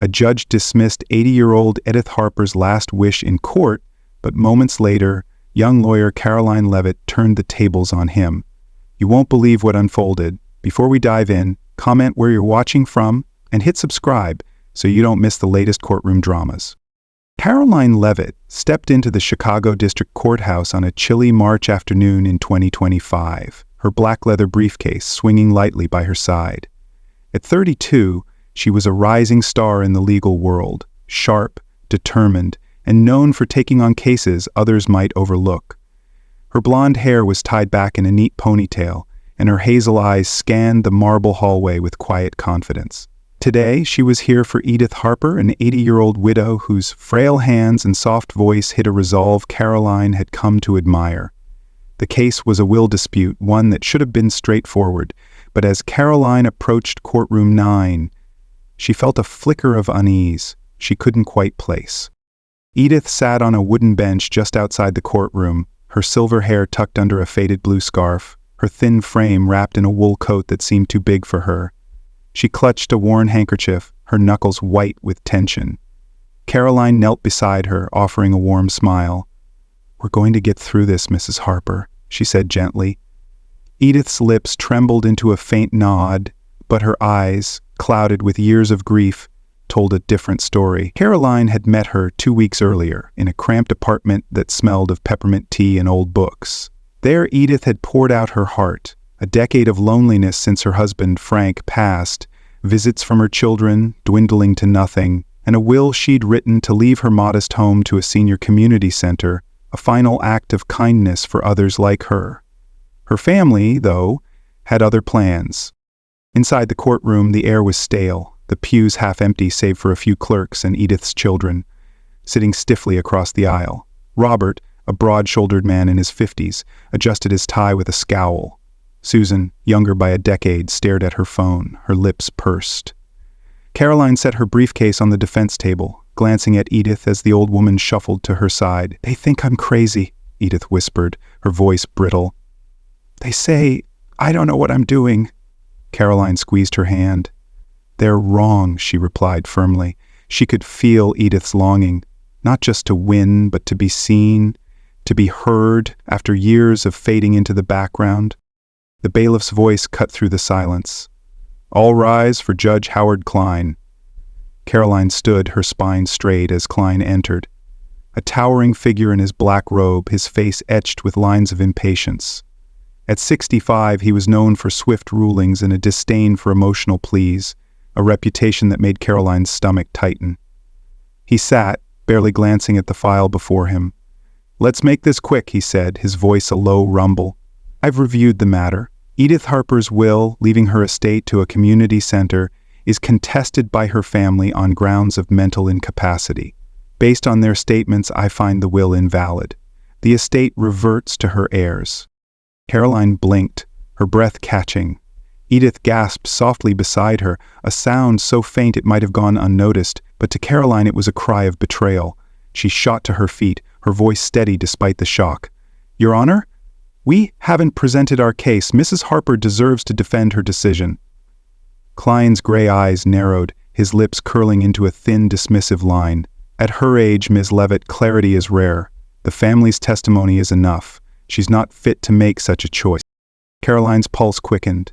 A judge dismissed 80-year-old Edith Harper's last wish in court, but moments later, young lawyer Karoline Leavitt turned the tables on him. You won't believe what unfolded. Before we dive in, comment where you're watching from and hit subscribe so you don't miss the latest courtroom dramas. Karoline Leavitt stepped into the Chicago District Courthouse on a chilly March afternoon in 2025, her black leather briefcase swinging lightly by her side. At 32, she was a rising star in the legal world, sharp, determined, and known for taking on cases others might overlook. Her blonde hair was tied back in a neat ponytail, and her hazel eyes scanned the marble hallway with quiet confidence. Today, she was here for Edith Harper, an 80-year-old widow whose frail hands and soft voice hid a resolve Karoline had come to admire. The case was a will dispute, one that should have been straightforward, but as Karoline approached courtroom 9, she felt a flicker of unease she couldn't quite place. Edith sat on a wooden bench just outside the courtroom, her silver hair tucked under a faded blue scarf, her thin frame wrapped in a wool coat that seemed too big for her. She clutched a worn handkerchief, her knuckles white with tension. Karoline knelt beside her, offering a warm smile. "We're going to get through this, Mrs. Harper," she said gently. Edith's lips trembled into a faint nod, but her eyes, clouded with years of grief, told a different story. Karoline had met her 2 weeks earlier in a cramped apartment that smelled of peppermint tea and old books. There Edith had poured out her heart, a decade of loneliness since her husband, Frank, passed, visits from her children dwindling to nothing, and a will she'd written to leave her modest home to a senior community center, a final act of kindness for others like her. Her family, though, had other plans. Inside the courtroom, the air was stale, the pews half empty save for a few clerks and Edith's children, sitting stiffly across the aisle. Robert, a broad-shouldered man in his 50s, adjusted his tie with a scowl. Susan, younger by a decade, stared at her phone, her lips pursed. Karoline set her briefcase on the defense table, glancing at Edith as the old woman shuffled to her side. "They think I'm crazy," Edith whispered, her voice brittle. "They say I don't know what I'm doing." Karoline squeezed her hand. "They're wrong," she replied firmly. She could feel Edith's longing, not just to win, but to be seen, to be heard after years of fading into the background. The bailiff's voice cut through the silence. "All rise for Judge Howard Klein." Karoline stood, her spine straight, as Klein entered. A towering figure in his black robe, his face etched with lines of impatience. At 65, he was known for swift rulings and a disdain for emotional pleas, a reputation that made Karoline's stomach tighten. He sat, barely glancing at the file before him. "Let's make this quick," he said, his voice a low rumble. "I've reviewed the matter. Edith Harper's will, leaving her estate to a community center, is contested by her family on grounds of mental incapacity. Based on their statements, I find the will invalid. The estate reverts to her heirs." Karoline blinked, her breath catching. Edith gasped softly beside her, a sound so faint it might have gone unnoticed, but to Karoline it was a cry of betrayal. She shot to her feet, her voice steady despite the shock. "Your Honor? We haven't presented our case. Mrs. Harper deserves to defend her decision." Klein's gray eyes narrowed, his lips curling into a thin, dismissive line. "At her age, Ms. Leavitt, clarity is rare. The family's testimony is enough. She's not fit to make such a choice." Karoline's pulse quickened.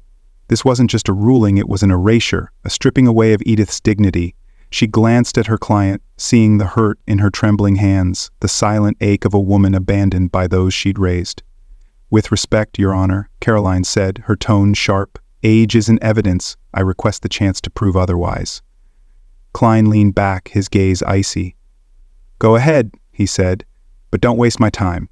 This wasn't just a ruling, it was an erasure, a stripping away of Edith's dignity. She glanced at her client, seeing the hurt in her trembling hands, the silent ache of a woman abandoned by those she'd raised. "With respect, Your Honor," Karoline said, her tone sharp. "Age isn't evidence. I request the chance to prove otherwise." Klein leaned back, his gaze icy. "Go ahead," he said, "but don't waste my time."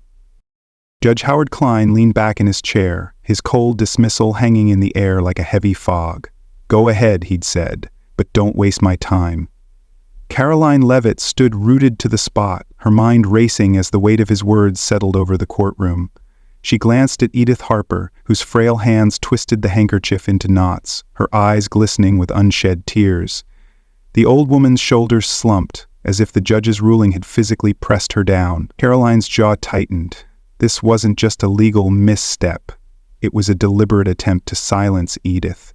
Judge Howard Klein leaned back in his chair, his cold dismissal hanging in the air like a heavy fog. "Go ahead," he'd said, "but don't waste my time." Karoline Leavitt stood rooted to the spot, her mind racing as the weight of his words settled over the courtroom. She glanced at Edith Harper, whose frail hands twisted the handkerchief into knots, her eyes glistening with unshed tears. The old woman's shoulders slumped, as if the judge's ruling had physically pressed her down. Karoline's jaw tightened. This wasn't just a legal misstep. It was a deliberate attempt to silence Edith.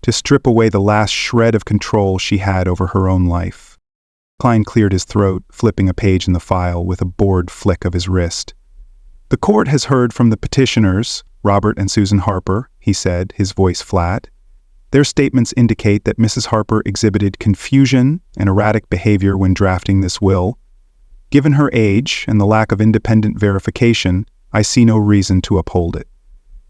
to strip away the last shred of control she had over her own life. Klein cleared his throat, flipping a page in the file with a bored flick of his wrist. "The court has heard from the petitioners, Robert and Susan Harper," he said, his voice flat. "Their statements indicate that Mrs. Harper exhibited confusion and erratic behavior when drafting this will. Given her age and the lack of independent verification, I see no reason to uphold it.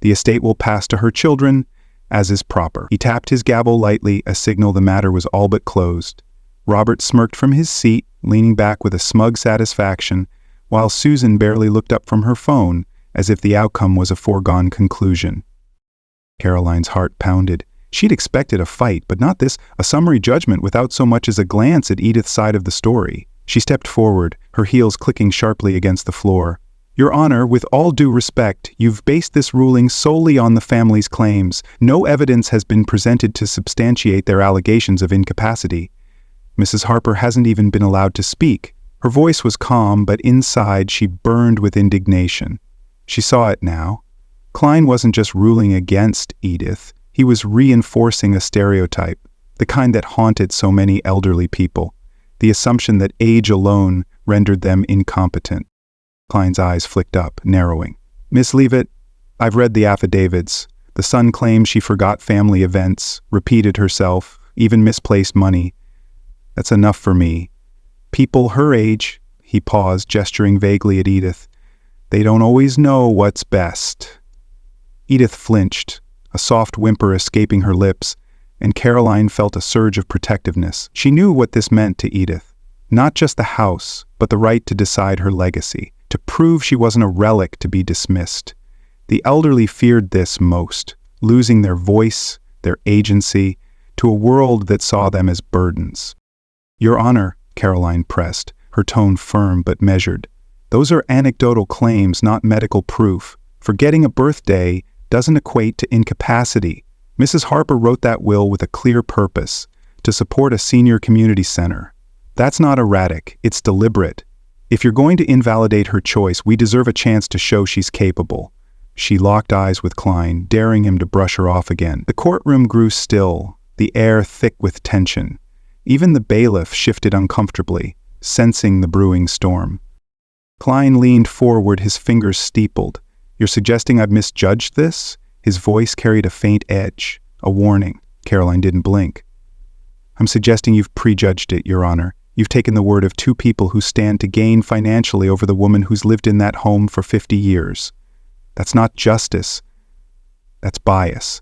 The estate will pass to her children, as is proper." He tapped his gavel lightly, a signal the matter was all but closed. Robert smirked from his seat, leaning back with a smug satisfaction, while Susan barely looked up from her phone, as if the outcome was a foregone conclusion. Karoline's heart pounded. She'd expected a fight, but not this, a summary judgment without so much as a glance at Edith's side of the story. She stepped forward, her heels clicking sharply against the floor. "Your Honor, with all due respect, you've based this ruling solely on the family's claims. No evidence has been presented to substantiate their allegations of incapacity." Mrs. Harper hasn't even been allowed to speak. Her voice was calm, but inside she burned with indignation. She saw it now. Klein wasn't just ruling against Edith. He was reinforcing a stereotype, the kind that haunted so many elderly people, the assumption that age alone rendered them incompetent. Klein's eyes flicked up, narrowing. "Miss Leavitt, I've read the affidavits. The son claims she forgot family events, repeated herself, even misplaced money. That's enough for me. People her age," he paused, gesturing vaguely at Edith, "they don't always know what's best." Edith flinched, a soft whimper escaping her lips, and Karoline felt a surge of protectiveness. She knew what this meant to Edith. Not just the house, but the right to decide her legacy, to prove she wasn't a relic to be dismissed. The elderly feared this most, losing their voice, their agency, to a world that saw them as burdens. "Your Honor," Karoline pressed, her tone firm but measured, "those are anecdotal claims, not medical proof. Forgetting a birthday doesn't equate to incapacity. Mrs. Harper wrote that will with a clear purpose, to support a senior community center. That's not erratic, it's deliberate. If you're going to invalidate her choice, we deserve a chance to show she's capable." She locked eyes with Klein, daring him to brush her off again. The courtroom grew still, the air thick with tension. Even the bailiff shifted uncomfortably, sensing the brewing storm. Klein leaned forward, his fingers steepled. "You're suggesting I've misjudged this?" His voice carried a faint edge, a warning. Karoline didn't blink. "I'm suggesting you've prejudged it, Your Honor. You've taken the word of two people who stand to gain financially over the woman who's lived in that home for 50 years. That's not justice. That's bias."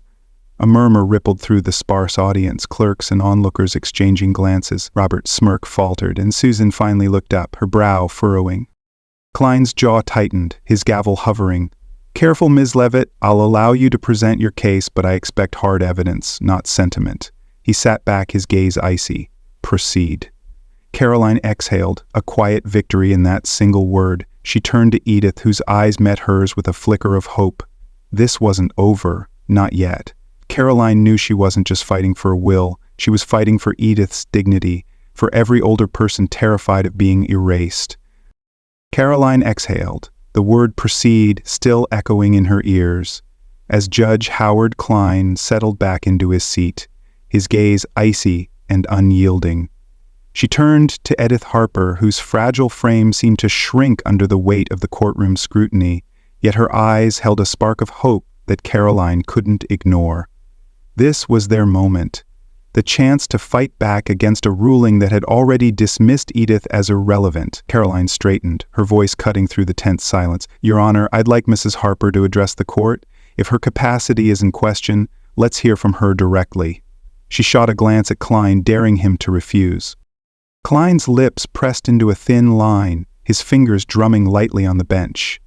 A murmur rippled through the sparse audience, clerks and onlookers exchanging glances. Robert's smirk faltered, and Susan finally looked up, her brow furrowing. Klein's jaw tightened, his gavel hovering. "Careful, Ms. Leavitt. I'll allow you to present your case, but I expect hard evidence, not sentiment." He sat back, his gaze icy. "Proceed." Karoline exhaled, a quiet victory in that single word. She turned to Edith, whose eyes met hers with a flicker of hope. This wasn't over, not yet. Karoline knew she wasn't just fighting for a will, she was fighting for Edith's dignity, for every older person terrified of being erased. Karoline exhaled, the word "proceed" still echoing in her ears, as Judge Howard Klein settled back into his seat, his gaze icy and unyielding. She turned to Edith Harper, whose fragile frame seemed to shrink under the weight of the courtroom scrutiny, yet her eyes held a spark of hope that Karoline couldn't ignore. This was their moment, the chance to fight back against a ruling that had already dismissed Edith as irrelevant. Karoline straightened, her voice cutting through the tense silence. "Your Honor, I'd like Mrs. Harper to address the court. If her capacity is in question, let's hear from her directly." She shot a glance at Klein, daring him to refuse. Klein's lips pressed into a thin line, his fingers drumming lightly on the bench.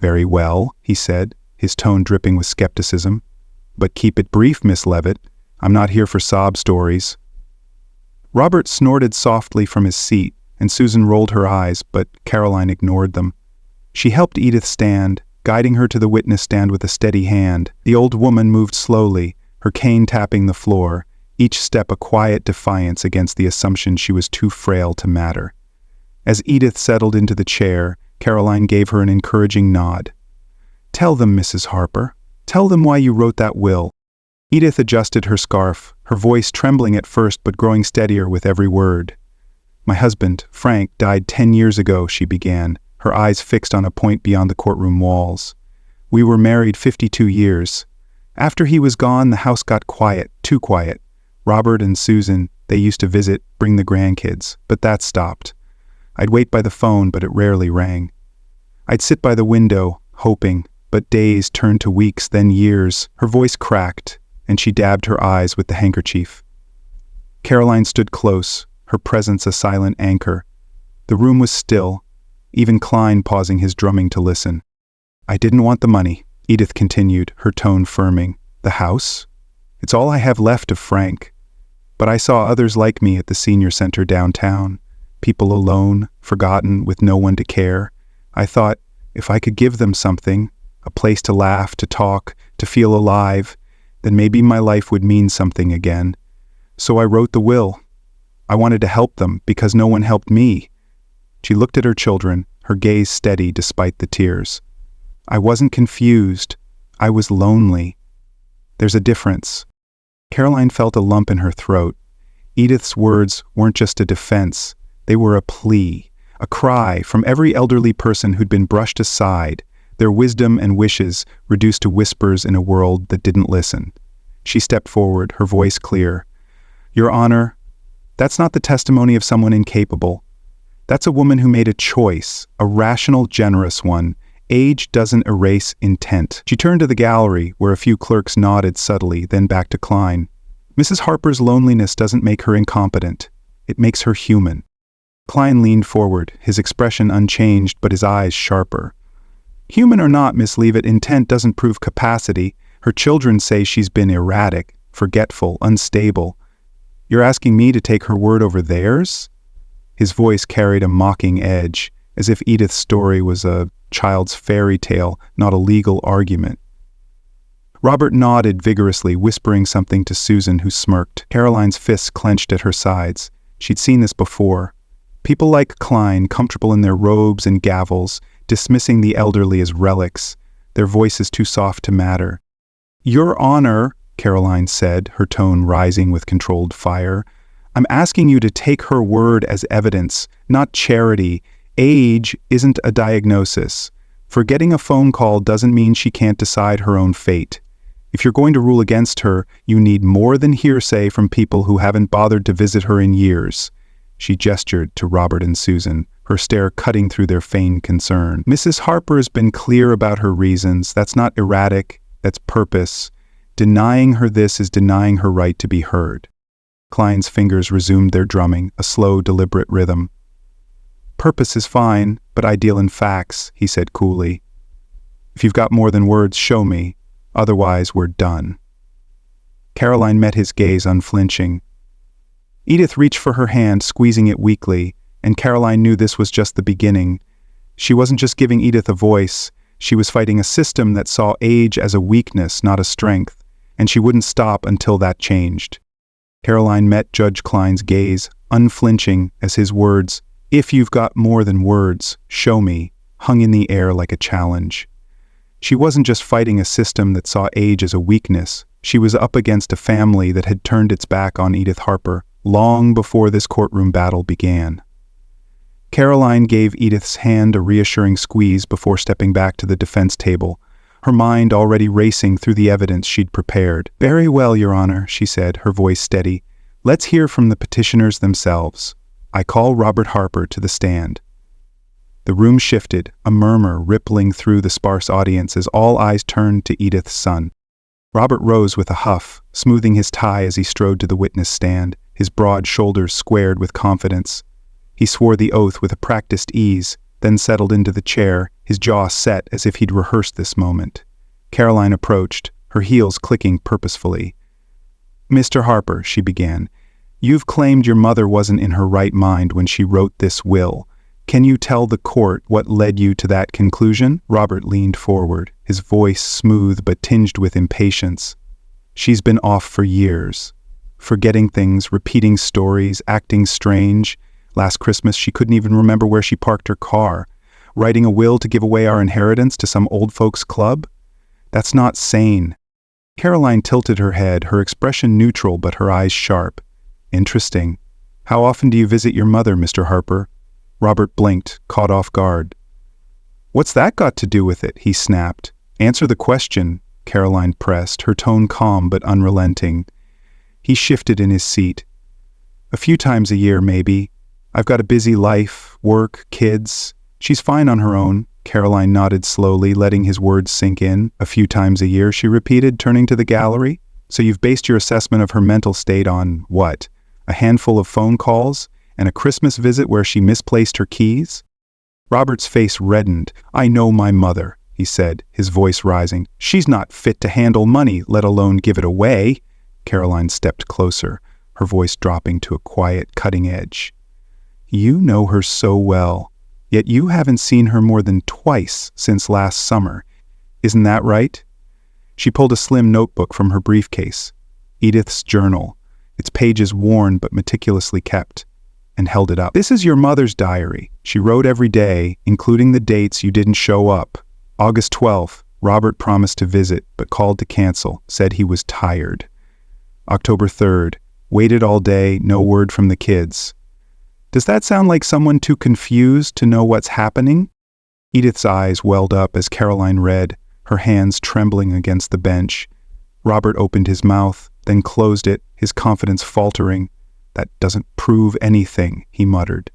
"Very well," he said, his tone dripping with skepticism. "But keep it brief, Miss Leavitt. I'm not here for sob stories." Robert snorted softly from his seat, and Susan rolled her eyes, but Karoline ignored them. She helped Edith stand, guiding her to the witness stand with a steady hand. The old woman moved slowly, her cane tapping the floor, each step a quiet defiance against the assumption she was too frail to matter. As Edith settled into the chair, Karoline gave her an encouraging nod. "Tell them, Mrs. Harper. Tell them why you wrote that will." Edith adjusted her scarf, her voice trembling at first but growing steadier with every word. "My husband, Frank, died 10 years ago," she began, her eyes fixed on a point beyond the courtroom walls. "We were married 52 years. After he was gone, the house got quiet, too quiet. Robert and Susan, they used to visit, bring the grandkids, but that stopped. I'd wait by the phone, but it rarely rang. I'd sit by the window, hoping, but days turned to weeks, then years." Her voice cracked, and she dabbed her eyes with the handkerchief. Karoline stood close, her presence a silent anchor. The room was still, even Klein pausing his drumming to listen. "I didn't want the money," Edith continued, her tone firming. "The house? It's all I have left of Frank. But I saw others like me at the senior center downtown, people alone, forgotten, with no one to care. I thought, if I could give them something, a place to laugh, to talk, to feel alive, then maybe my life would mean something again. So I wrote the will. I wanted to help them because no one helped me." She looked at her children, her gaze steady despite the tears. "I wasn't confused. I was lonely. There's a difference." Karoline felt a lump in her throat. Edith's words weren't just a defense. They were a plea, a cry from every elderly person who'd been brushed aside, their wisdom and wishes reduced to whispers in a world that didn't listen. She stepped forward, her voice clear. "Your Honor, that's not the testimony of someone incapable. That's a woman who made a choice, a rational, generous one. Age doesn't erase intent." She turned to the gallery, where a few clerks nodded subtly, then back to Klein. "Mrs. Harper's loneliness doesn't make her incompetent. It makes her human." Klein leaned forward, his expression unchanged but his eyes sharper. "Human or not, Miss Leavitt, intent doesn't prove capacity. Her children say she's been erratic, forgetful, unstable. You're asking me to take her word over theirs?" His voice carried a mocking edge, as if Edith's story was a child's fairy tale, not a legal argument. Robert nodded vigorously, whispering something to Susan, who smirked. Karoline's fists clenched at her sides. She'd seen this before. People like Klein, comfortable in their robes and gavels, dismissing the elderly as relics, their voices too soft to matter. "Your Honor," Karoline said, her tone rising with controlled fire, "I'm asking you to take her word as evidence, not charity. Age isn't a diagnosis. Forgetting a phone call doesn't mean she can't decide her own fate. If you're going to rule against her, you need more than hearsay from people who haven't bothered to visit her in years." She gestured to Robert and Susan, her stare cutting through their feigned concern. "Mrs. Harper's been clear about her reasons. That's not erratic, that's purpose. Denying her this is denying her right to be heard." Klein's fingers resumed their drumming, a slow, deliberate rhythm. "Purpose is fine, but I deal in facts," he said coolly. "If you've got more than words, show me. Otherwise, we're done." Karoline met his gaze unflinching. Edith reached for her hand, squeezing it weakly, and Karoline knew this was just the beginning. She wasn't just giving Edith a voice, she was fighting a system that saw age as a weakness, not a strength, and she wouldn't stop until that changed. Karoline met Judge Klein's gaze, unflinching as his words, "If you've got more than words, show me," hung in the air like a challenge. She wasn't just fighting a system that saw age as a weakness, she was up against a family that had turned its back on Edith Harper long before this courtroom battle began. Karoline gave Edith's hand a reassuring squeeze before stepping back to the defense table, her mind already racing through the evidence she'd prepared. "Very well, Your Honor," she said, her voice steady. "Let's hear from the petitioners themselves. I call Robert Harper to the stand." The room shifted, a murmur rippling through the sparse audience as all eyes turned to Edith's son. Robert rose with a huff, smoothing his tie as he strode to the witness stand, his broad shoulders squared with confidence. He swore the oath with a practiced ease, then settled into the chair, his jaw set as if he'd rehearsed this moment. Karoline approached, her heels clicking purposefully. "Mr. Harper," she began, "you've claimed your mother wasn't in her right mind when she wrote this will. Can you tell the court what led you to that conclusion?" Robert leaned forward, his voice smooth but tinged with impatience. "She's been off for years. Forgetting things, repeating stories, acting strange. Last Christmas she couldn't even remember where she parked her car. Writing a will to give away our inheritance to some old folks' club? That's not sane." Karoline tilted her head, her expression neutral but her eyes sharp. Interesting. How often do you visit your mother, Mr. Harper? Robert blinked, caught off guard. What's that got to do with it? He snapped. Answer the question, Karoline pressed, her tone calm but unrelenting. He shifted in his seat. A few times a year, maybe. I've got a busy life, work, kids. She's fine on her own. Karoline nodded slowly, letting his words sink in. A few times a year, she repeated, turning to the gallery. So you've based your assessment of her mental state on, what? A handful of phone calls? And a Christmas visit where she misplaced her keys? Robert's face reddened. I know my mother, he said, his voice rising. She's not fit to handle money, let alone give it away. Karoline stepped closer, her voice dropping to a quiet, cutting edge. You know her so well, yet you haven't seen her more than twice since last summer. Isn't that right? She pulled a slim notebook from her briefcase, Edith's journal, its pages worn but meticulously kept, and held it up. This is your mother's diary. She wrote every day, including the dates you didn't show up. August 12th, Robert promised to visit, but called to cancel, said he was tired. October 3rd, waited all day, no word from the kids. Does that sound like someone too confused to know what's happening? Edith's eyes welled up as Karoline read, her hands trembling against the bench. Robert opened his mouth, then closed it, his confidence faltering. That doesn't prove anything, he muttered.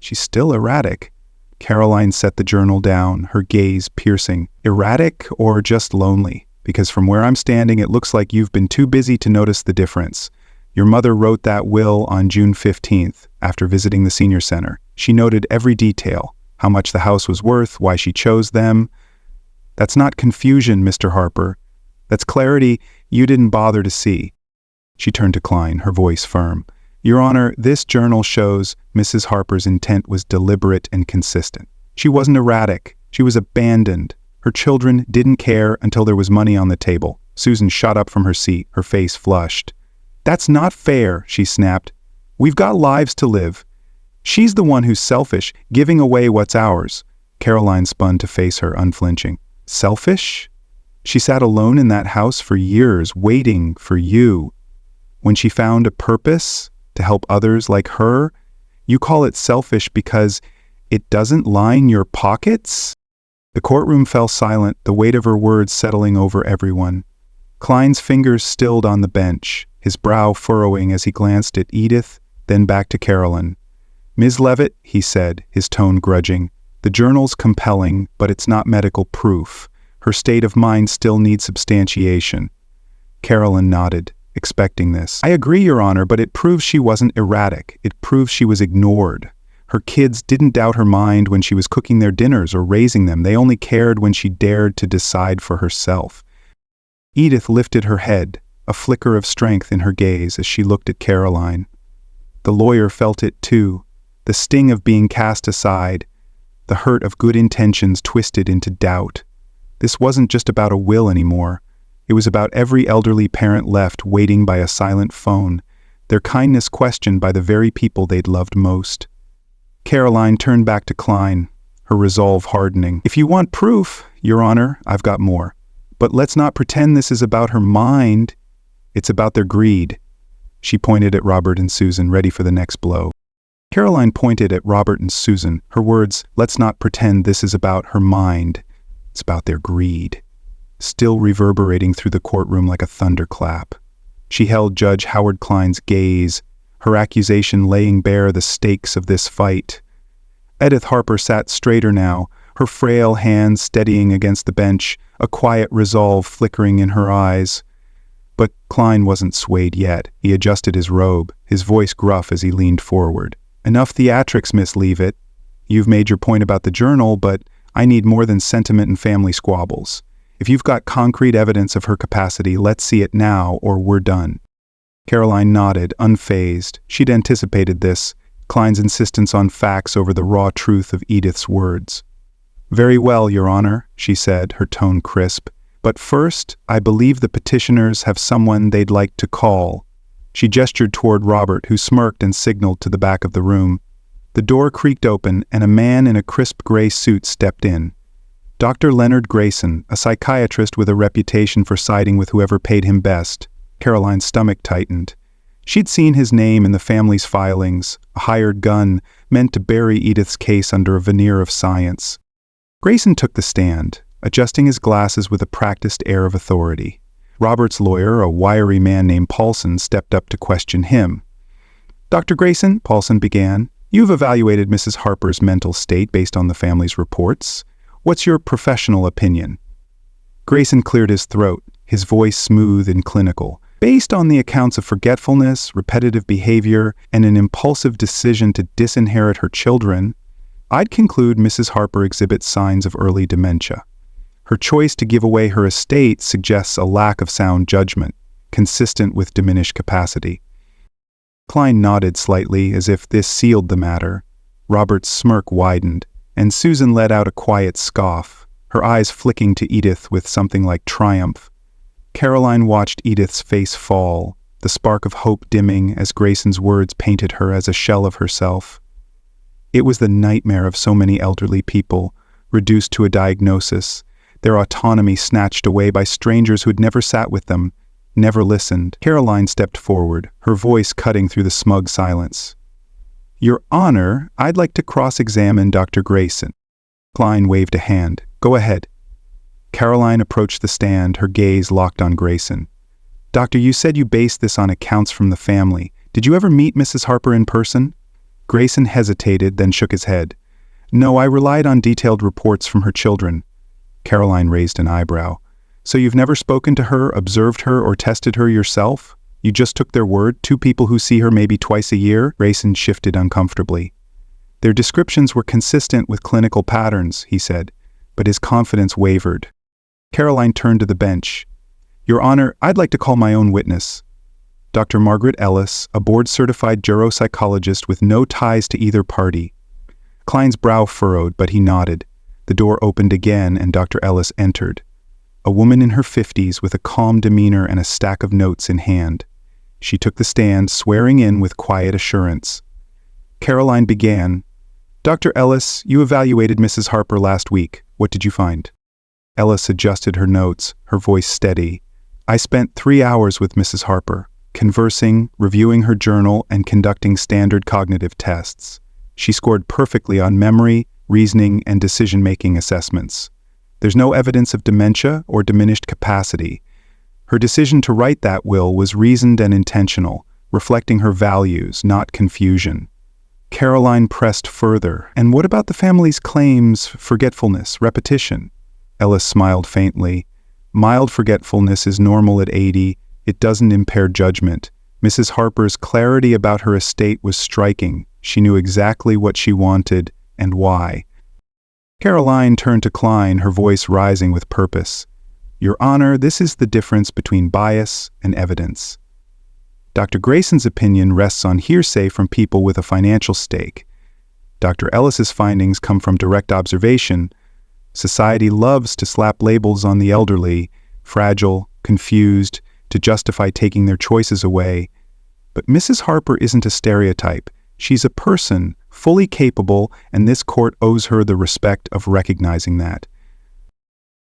She's still erratic. Karoline set the journal down, her gaze piercing. Erratic or just lonely? Because from where I'm standing, it looks like you've been too busy to notice the difference. Your mother wrote that will on June 15th, after visiting the senior center. She noted every detail, how much the house was worth, why she chose them. That's not confusion, Mr. Harper. That's clarity you didn't bother to see. She turned to Klein, her voice firm. Your Honor, this journal shows Mrs. Harper's intent was deliberate and consistent. She wasn't erratic. She was abandoned. Her children didn't care until there was money on the table. Susan shot up from her seat, her face flushed. That's not fair, she snapped. We've got lives to live. She's the one who's selfish, giving away what's ours. Karoline spun to face her, unflinching. Selfish? She sat alone in that house for years, waiting for you. When she found a purpose to help others like her, you call it selfish because it doesn't line your pockets? The courtroom fell silent, the weight of her words settling over everyone. Klein's fingers stilled on the bench, his brow furrowing as he glanced at Edith, then back to Karoline. Ms. Leavitt, he said, his tone grudging, the journal's compelling, but it's not medical proof. Her state of mind still needs substantiation. Karoline nodded, expecting this. I agree, Your Honor, but it proves she wasn't erratic. It proves she was ignored. Her kids didn't doubt her mind when she was cooking their dinners or raising them. They only cared when she dared to decide for herself. Edith lifted her head, a flicker of strength in her gaze as she looked at Karoline. The lawyer felt it too, the sting of being cast aside, the hurt of good intentions twisted into doubt. This wasn't just about a will anymore. It was about every elderly parent left waiting by a silent phone, their kindness questioned by the very people they'd loved most. Karoline turned back to Klein, her resolve hardening. If you want proof, Your Honor, I've got more. But let's not pretend this is about her mind. It's about their greed. She pointed at Robert and Susan, ready for the next blow. Karoline pointed at Robert and Susan, her words, let's not pretend this is about her mind. It's about their greed, still reverberating through the courtroom like a thunderclap. She held Judge Howard Klein's gaze, her accusation laying bare the stakes of this fight. Edith Harper sat straighter now, her frail hands steadying against the bench, a quiet resolve flickering in her eyes. But Klein wasn't swayed yet. He adjusted his robe, his voice gruff as he leaned forward. Enough theatrics, Miss Leavitt. You've made your point about the journal, but I need more than sentiment and family squabbles. If you've got concrete evidence of her capacity, let's see it now, or we're done. Karoline nodded, unfazed. She'd anticipated this, Klein's insistence on facts over the raw truth of Edith's words. Very well, Your Honor, she said, her tone crisp. But first, I believe the petitioners have someone they'd like to call. She gestured toward Robert, who smirked and signaled to the back of the room. The door creaked open, and a man in a crisp gray suit stepped in. Dr. Leonard Grayson, a psychiatrist with a reputation for siding with whoever paid him best. Karoline's stomach tightened. She'd seen his name in the family's filings, a hired gun meant to bury Edith's case under a veneer of science. Grayson took the stand, adjusting his glasses with a practiced air of authority. Robert's lawyer, a wiry man named Paulson, stepped up to question him. "Dr. Grayson," Paulson began, "you've evaluated Mrs. Harper's mental state based on the family's reports. What's your professional opinion?" Grayson cleared his throat, his voice smooth and clinical. "Based on the accounts of forgetfulness, repetitive behavior, and an impulsive decision to disinherit her children, I'd conclude Mrs. Harper exhibits signs of early dementia. Her choice to give away her estate suggests a lack of sound judgment, consistent with diminished capacity." Klein nodded slightly as if this sealed the matter. Robert's smirk widened, and Susan let out a quiet scoff, her eyes flicking to Edith with something like triumph. Karoline watched Edith's face fall, the spark of hope dimming as Grayson's words painted her as a shell of herself. It was the nightmare of so many elderly people, reduced to a diagnosis, their autonomy snatched away by strangers who'd never sat with them, never listened. Karoline stepped forward, her voice cutting through the smug silence. "Your Honor, I'd like to cross-examine Dr. Grayson." Klein waved a hand. "Go ahead." Karoline approached the stand, her gaze locked on Grayson. "Doctor, you said you based this on accounts from the family. Did you ever meet Mrs. Harper in person?" Grayson hesitated, then shook his head. "No, I relied on detailed reports from her children." Karoline raised an eyebrow. "So you've never spoken to her, observed her, or tested her yourself? You just took their word, two people who see her maybe twice a year?" Grayson shifted uncomfortably. "Their descriptions were consistent with clinical patterns," he said, but his confidence wavered. Karoline turned to the bench. "Your Honor, I'd like to call my own witness. Dr. Margaret Ellis, a board-certified geropsychologist with no ties to either party." Klein's brow furrowed, but he nodded. The door opened again and Dr. Ellis entered. A woman in her 50s with a calm demeanor and a stack of notes in hand. She took the stand, swearing in with quiet assurance. Karoline began, "Dr. Ellis, you evaluated Mrs. Harper last week. What did you find?" Ellis adjusted her notes, her voice steady. "I spent 3 hours with Mrs. Harper, conversing, reviewing her journal, and conducting standard cognitive tests. She scored perfectly on memory, reasoning, and decision-making assessments. There's no evidence of dementia or diminished capacity. Her decision to write that will was reasoned and intentional, reflecting her values, not confusion." Karoline pressed further. "And what about the family's claims, forgetfulness, repetition?" Ellis smiled faintly. "Mild forgetfulness is normal at 80. It doesn't impair judgment. Mrs. Harper's clarity about her estate was striking. She knew exactly what she wanted and why." Karoline turned to Klein, her voice rising with purpose. "Your Honor, this is the difference between bias and evidence. Dr. Grayson's opinion rests on hearsay from people with a financial stake. Dr. Ellis's findings come from direct observation. Society loves to slap labels on the elderly, fragile, confused, to justify taking their choices away. But Mrs. Harper isn't a stereotype. She's a person, fully capable, and this court owes her the respect of recognizing that."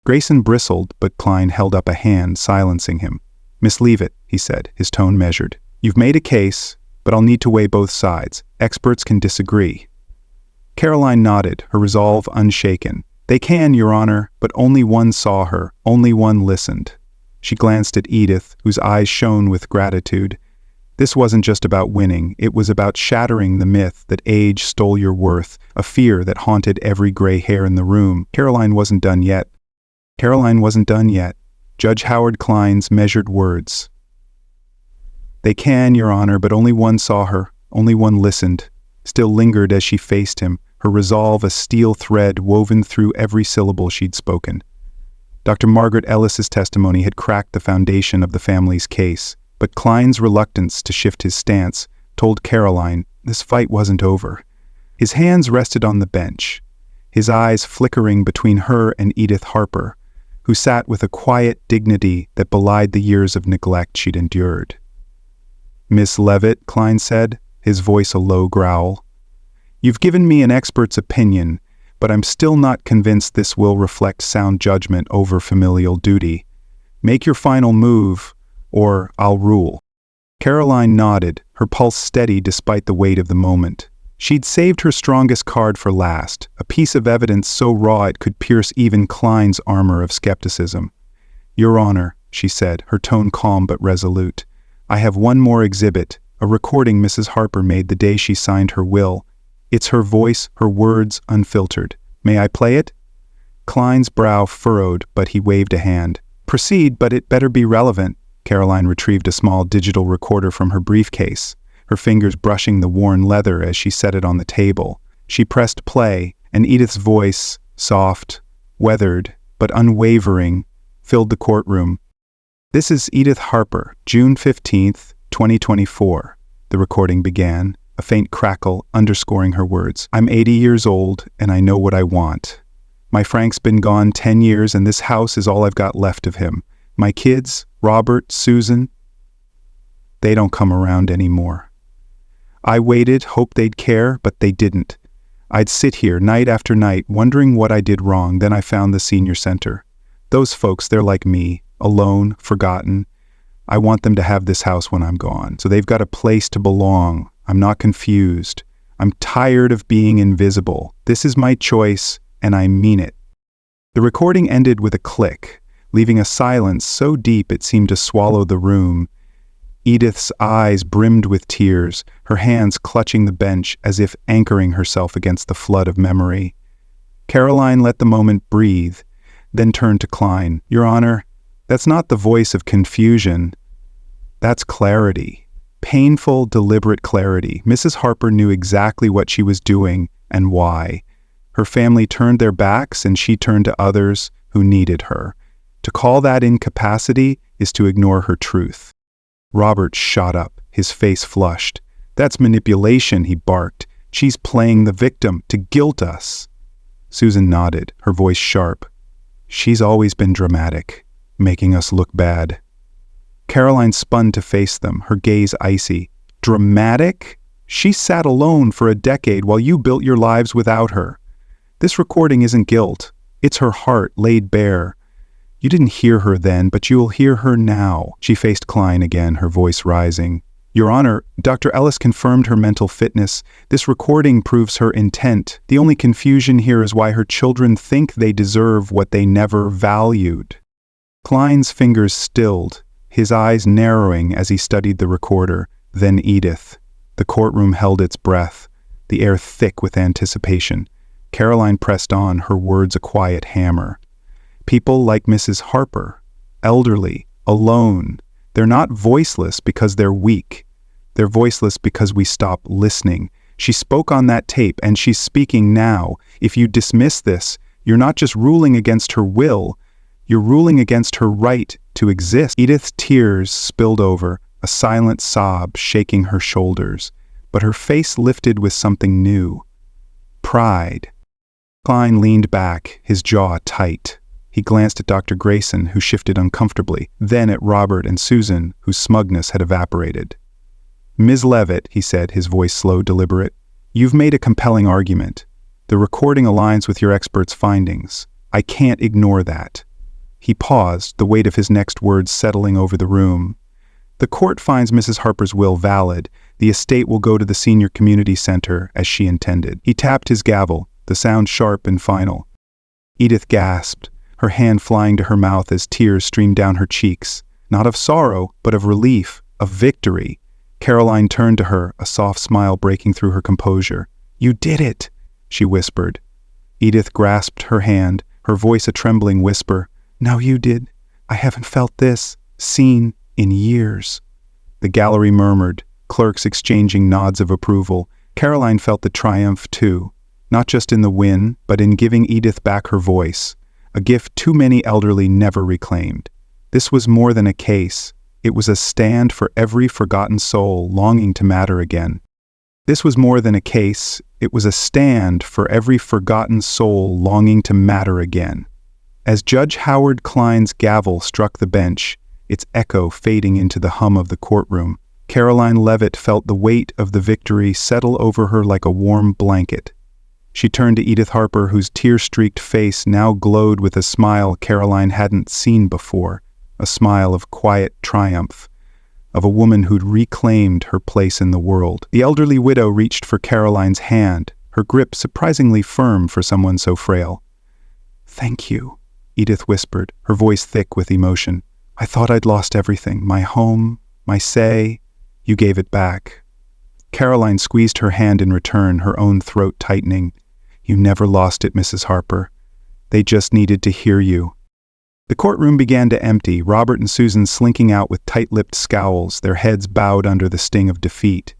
Grayson bristled, but Klein held up a hand, silencing him. "Miss Leavitt," he said, his tone measured, "you've made a case, but I'll need to weigh both sides. Experts can disagree." Karoline nodded, her resolve unshaken. "They can, Your Honor, but only one saw her, only one listened." She glanced at Edith, whose eyes shone with gratitude. This wasn't just about winning, it was about shattering the myth that age stole your worth, a fear that haunted every gray hair in the room. Karoline wasn't done yet. Judge Howard Klein's measured words. "They can, Your Honor, but only one saw her, only one listened," still lingered as she faced him, her resolve a steel thread woven through every syllable she'd spoken. Dr. Margaret Ellis's testimony had cracked the foundation of the family's case, but Klein's reluctance to shift his stance told Karoline this fight wasn't over. His hands rested on the bench, his eyes flickering between her and Edith Harper, who sat with a quiet dignity that belied the years of neglect she'd endured. "Miss Leavitt," Klein said, his voice a low growl, "you've given me an expert's opinion, but I'm still not convinced this will reflect sound judgment over familial duty. Make your final move, or I'll rule." Karoline nodded, her pulse steady despite the weight of the moment. She'd saved her strongest card for last, a piece of evidence so raw it could pierce even Klein's armor of skepticism. "Your Honor," she said, her tone calm but resolute, "I have one more exhibit, a recording Mrs. Harper made the day she signed her will. It's her voice, her words, unfiltered. May I play it?" Klein's brow furrowed, but he waved a hand. "Proceed, but it better be relevant." Karoline retrieved a small digital recorder from her briefcase, her fingers brushing the worn leather as she set it on the table. She pressed play, and Edith's voice, soft, weathered, but unwavering, filled the courtroom. "This is Edith Harper, June 15th, 2024, the recording began, a faint crackle underscoring her words. "I'm 80 years old, and I know what I want. My Frank's been gone 10 years, and this house is all I've got left of him. My kids, Robert, Susan, they don't come around anymore. I waited, hoped they'd care, but they didn't. I'd sit here night after night wondering what I did wrong. Then I found the senior center. Those folks, they're like me, alone, forgotten. I want them to have this house when I'm gone, so they've got a place to belong. I'm not confused. I'm tired of being invisible. This is my choice, and I mean it." The recording ended with a click, leaving a silence so deep it seemed to swallow the room. Edith's eyes brimmed with tears, her hands clutching the bench as if anchoring herself against the flood of memory. Karoline let the moment breathe, then turned to Klein. "Your Honor, that's not the voice of confusion. That's clarity. Painful, deliberate clarity. Mrs. Harper knew exactly what she was doing and why. Her family turned their backs, and she turned to others who needed her. To call that incapacity is to ignore her truth." Robert shot up, his face flushed. "That's manipulation," he barked. "She's playing the victim to guilt us." Susan nodded, her voice sharp. "She's always been dramatic, making us look bad." Karoline spun to face them, her gaze icy. "Dramatic? She sat alone for a decade while you built your lives without her. This recording isn't guilt. It's her heart laid bare. You didn't hear her then, but you'll hear her now." She faced Klein again, her voice rising. "Your Honor, Dr. Ellis confirmed her mental fitness. This recording proves her intent. The only confusion here is why her children think they deserve what they never valued." Klein's fingers stilled, his eyes narrowing as he studied the recorder, then Edith. The courtroom held its breath, the air thick with anticipation. Karoline pressed on, her words a quiet hammer. "People like Mrs. Harper, elderly, alone, they're not voiceless because they're weak. They're voiceless because we stop listening. She spoke on that tape, and she's speaking now. If you dismiss this, you're not just ruling against her will, you're ruling against her right to exist." Edith's tears spilled over, a silent sob shaking her shoulders, but her face lifted with something new. Pride. Klein leaned back, his jaw tight. He glanced at Dr. Grayson, who shifted uncomfortably, then at Robert and Susan, whose smugness had evaporated. "Ms. Leavitt," he said, his voice slow, deliberate, "you've made a compelling argument. The recording aligns with your expert's findings. I can't ignore that." He paused, the weight of his next words settling over the room. "The court finds Mrs. Harper's will valid. The estate will go to the senior community center, as she intended." He tapped his gavel, the sound sharp and final. Edith gasped, her hand flying to her mouth as tears streamed down her cheeks, not of sorrow, but of relief, of victory. Karoline turned to her, a soft smile breaking through her composure. "You did it," she whispered. Edith grasped her hand, her voice a trembling whisper. "Now you did. I haven't felt this, seen, in years." The gallery murmured, clerks exchanging nods of approval. Karoline felt the triumph too, not just in the win, but in giving Edith back her voice, a gift too many elderly never reclaimed. This was more than a case. It was a stand for every forgotten soul longing to matter again. This was more than a case. It was a stand for every forgotten soul longing to matter again. As Judge Howard Klein's gavel struck the bench, its echo fading into the hum of the courtroom, Karoline Leavitt felt the weight of the victory settle over her like a warm blanket. She turned to Edith Harper, whose tear-streaked face now glowed with a smile Karoline hadn't seen before, a smile of quiet triumph, of a woman who'd reclaimed her place in the world. The elderly widow reached for Karoline's hand, her grip surprisingly firm for someone so frail. "Thank you," Edith whispered, her voice thick with emotion. "I thought I'd lost everything, my home, my say. You gave it back." Karoline squeezed her hand in return, her own throat tightening. "You never lost it, Mrs. Harper. They just needed to hear you." The courtroom began to empty, Robert and Susan slinking out with tight-lipped scowls, their heads bowed under the sting of defeat.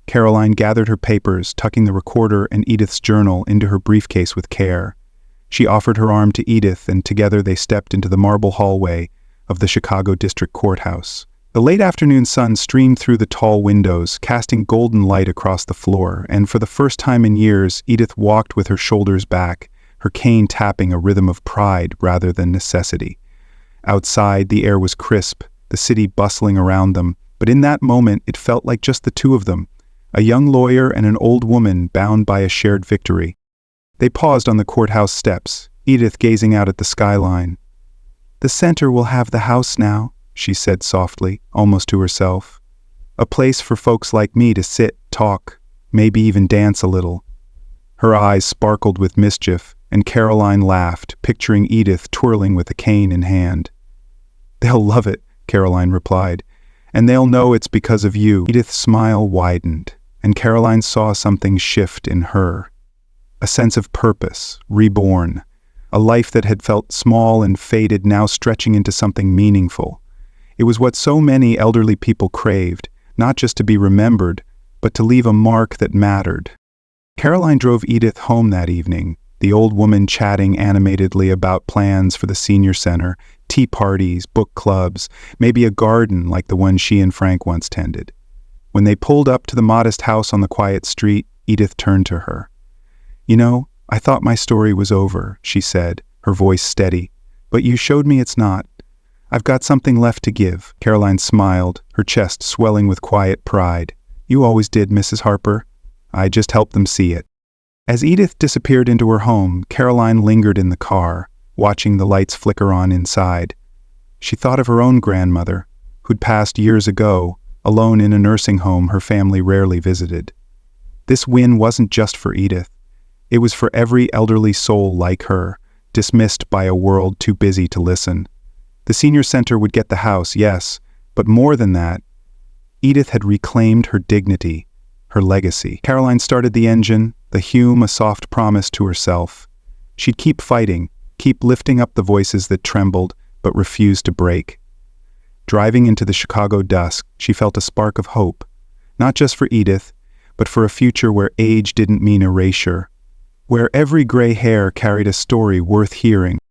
Karoline gathered her papers, tucking the recorder and Edith's journal into her briefcase with care. She offered her arm to Edith, and together they stepped into the marble hallway of the Chicago District Courthouse. The late afternoon sun streamed through the tall windows, casting golden light across the floor, and for the first time in years, Edith walked with her shoulders back, her cane tapping a rhythm of pride rather than necessity. Outside, the air was crisp, the city bustling around them, but in that moment it felt like just the two of them, a young lawyer and an old woman bound by a shared victory. They paused on the courthouse steps, Edith gazing out at the skyline. "The center will have the house now," she said softly, almost to herself. "A place for folks like me to sit, talk, maybe even dance a little." Her eyes sparkled with mischief, and Karoline laughed, picturing Edith twirling with a cane in hand. "They'll love it," Karoline replied, "and they'll know it's because of you." Edith's smile widened, and Karoline saw something shift in her. A sense of purpose, reborn, a life that had felt small and faded now stretching into something meaningful. It was what so many elderly people craved, not just to be remembered, but to leave a mark that mattered. Karoline drove Edith home that evening, the old woman chatting animatedly about plans for the senior center, tea parties, book clubs, maybe a garden like the one she and Frank once tended. When they pulled up to the modest house on the quiet street, Edith turned to her. "You know, I thought my story was over," she said, her voice steady, "but you showed me it's not. I've got something left to give." Karoline smiled, her chest swelling with quiet pride. "You always did, Mrs. Harper. I just helped them see it." As Edith disappeared into her home, Karoline lingered in the car, watching the lights flicker on inside. She thought of her own grandmother, who'd passed years ago, alone in a nursing home her family rarely visited. This win wasn't just for Edith. It was for every elderly soul like her, dismissed by a world too busy to listen. The senior center would get the house, yes, but more than that, Edith had reclaimed her dignity, her legacy. Karoline started the engine, the Hume a soft promise to herself. She'd keep fighting, keep lifting up the voices that trembled but refused to break. Driving into the Chicago dusk, she felt a spark of hope, not just for Edith, but for a future where age didn't mean erasure, where every gray hair carried a story worth hearing.